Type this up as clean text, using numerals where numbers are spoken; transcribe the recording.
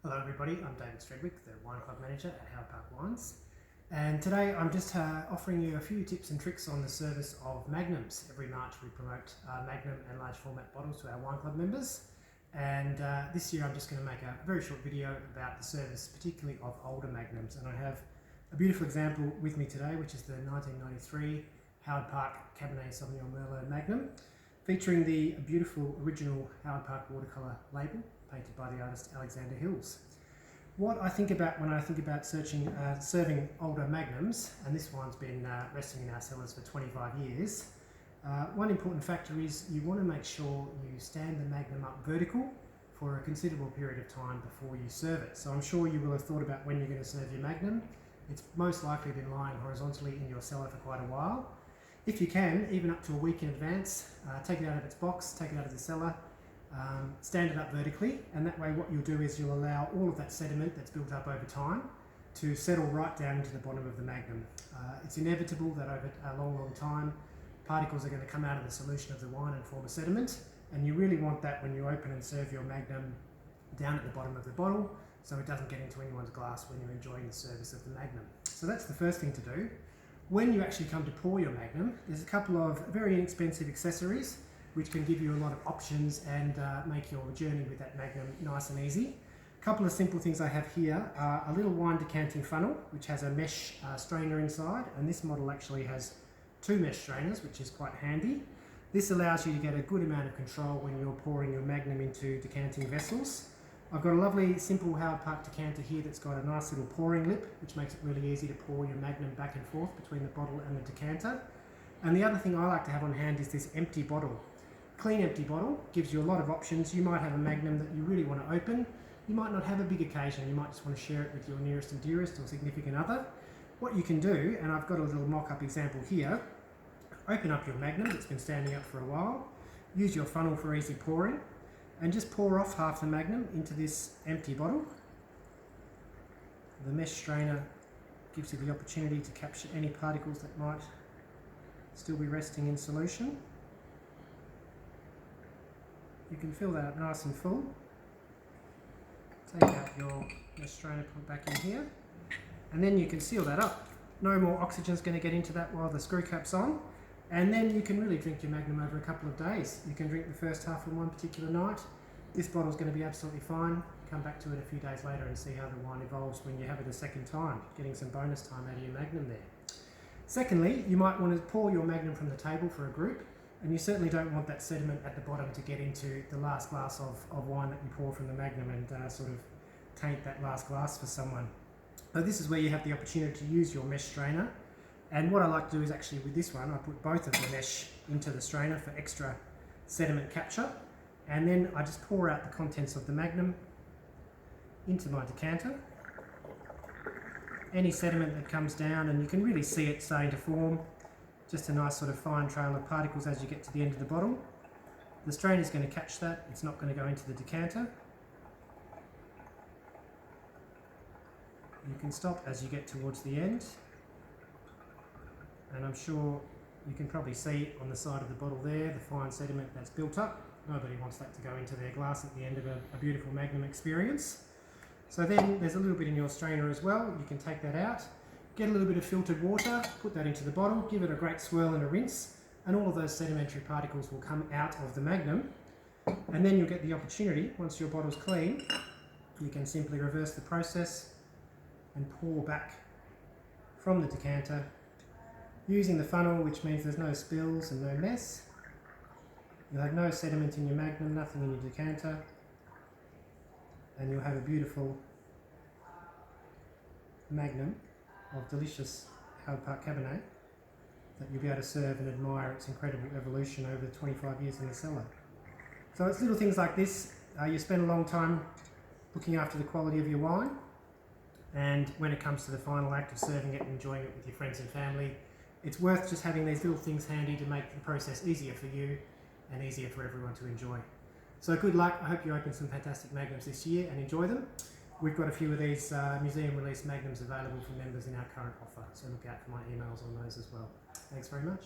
Hello everybody, I'm David Stredwick, the Wine Club Manager at Howard Park Wines. And today I'm just offering you a few tips and tricks on the service of Magnums. Every March we promote Magnum and large format bottles to our Wine Club members. And this year I'm just going to make a very short video about the service, particularly of older Magnums. And I have a beautiful example with me today, which is the 1993 Howard Park Cabernet Sauvignon Merlot Magnum, featuring the beautiful original Howard Park watercolour label, painted by the artist Alexander Hills. What I think about when I think about serving older Magnums, and this wine's been resting in our cellars for 25 years, one important factor is you want to make sure you stand the Magnum up vertical for a considerable period of time before you serve it. So I'm sure you will have thought about when you're going to serve your Magnum. It's most likely been lying horizontally in your cellar for quite a while. If you can, even up to a week in advance, take it out of its box, take it out of the cellar, stand it up vertically, and that way what you'll do is you'll allow all of that sediment that's built up over time to settle right down into the bottom of the Magnum. It's inevitable that over a long time particles are going to come out of the solution of the wine and form a sediment, and you really want that when you open and serve your Magnum down at the bottom of the bottle so it doesn't get into anyone's glass when you're enjoying the service of the Magnum. So that's the first thing to do. When you actually come to pour your Magnum, there's a couple of very inexpensive accessories which can give you a lot of options and make your journey with that Magnum nice and easy. A couple of simple things I have here are a little wine decanting funnel which has a mesh strainer inside, and this model actually has two mesh strainers, which is quite handy. This allows you to get a good amount of control when you're pouring your Magnum into decanting vessels. I've got a lovely simple Howard Park decanter here that's got a nice little pouring lip which makes it really easy to pour your Magnum back and forth between the bottle and the decanter. And the other thing I like to have on hand is this empty bottle. Clean empty bottle gives you a lot of options. You might have a Magnum that you really want to open. You might not have a big occasion. You might just want to share it with your nearest and dearest or significant other. What you can do, and I've got a little mock-up example here, open up your Magnum that's been standing up for a while, use your funnel for easy pouring, and just pour off half the Magnum into this empty bottle. The mesh strainer gives you the opportunity to capture any particles that might still be resting in solution. You can fill that up nice and full. Take out your mesh strainer, put it back in here, and then you can seal that up. No more oxygen is going to get into that while the screw cap's on, and then you can really drink your Magnum over a couple of days. You can drink the first half on one particular night. This bottle's going to be absolutely fine. Come back to it a few days later and see how the wine evolves when you have it a second time, getting some bonus time out of your Magnum there. Secondly, you might want to pour your Magnum from the table for a group, and you certainly don't want that sediment at the bottom to get into the last glass of wine that you pour from the Magnum and sort of taint that last glass for someone. So this is where you have the opportunity to use your mesh strainer, and what I like to do is actually with this one I put both of the mesh into the strainer for extra sediment capture, and then I just pour out the contents of the Magnum into my decanter. Any sediment that comes down, and you can really see it starting to form, just a nice sort of fine trail of particles as you get to the end of the bottle. The strainer is going to catch that, it's not going to go into the decanter. You can stop as you get towards the end, and I'm sure you can probably see on the side of the bottle there the fine sediment that's built up. Nobody wants that to go into their glass at the end of a beautiful Magnum experience. So then there's a little bit in your strainer as well. You can take that out, get a little bit of filtered water, put that into the bottle, give it a great swirl and a rinse, and all of those sedimentary particles will come out of the Magnum. And then you'll get the opportunity, once your bottle's clean, you can simply reverse the process and pour back from the decanter using the funnel, which means there's no spills and no mess. You'll have no sediment in your Magnum, nothing in your decanter, and you'll have a beautiful Magnum of delicious Howard Park Cabernet that you'll be able to serve and admire its incredible evolution over 25 years in the cellar. So it's little things like this. You spend a long time looking after the quality of your wine, and when it comes to the final act of serving it and enjoying it with your friends and family, it's worth just having these little things handy to make the process easier for you and easier for everyone to enjoy. So good luck. I hope you open some fantastic Magnums this year and enjoy them. We've got a few of these museum release Magnums available for members in our current offer, so look out for my emails on those as well. Thanks very much.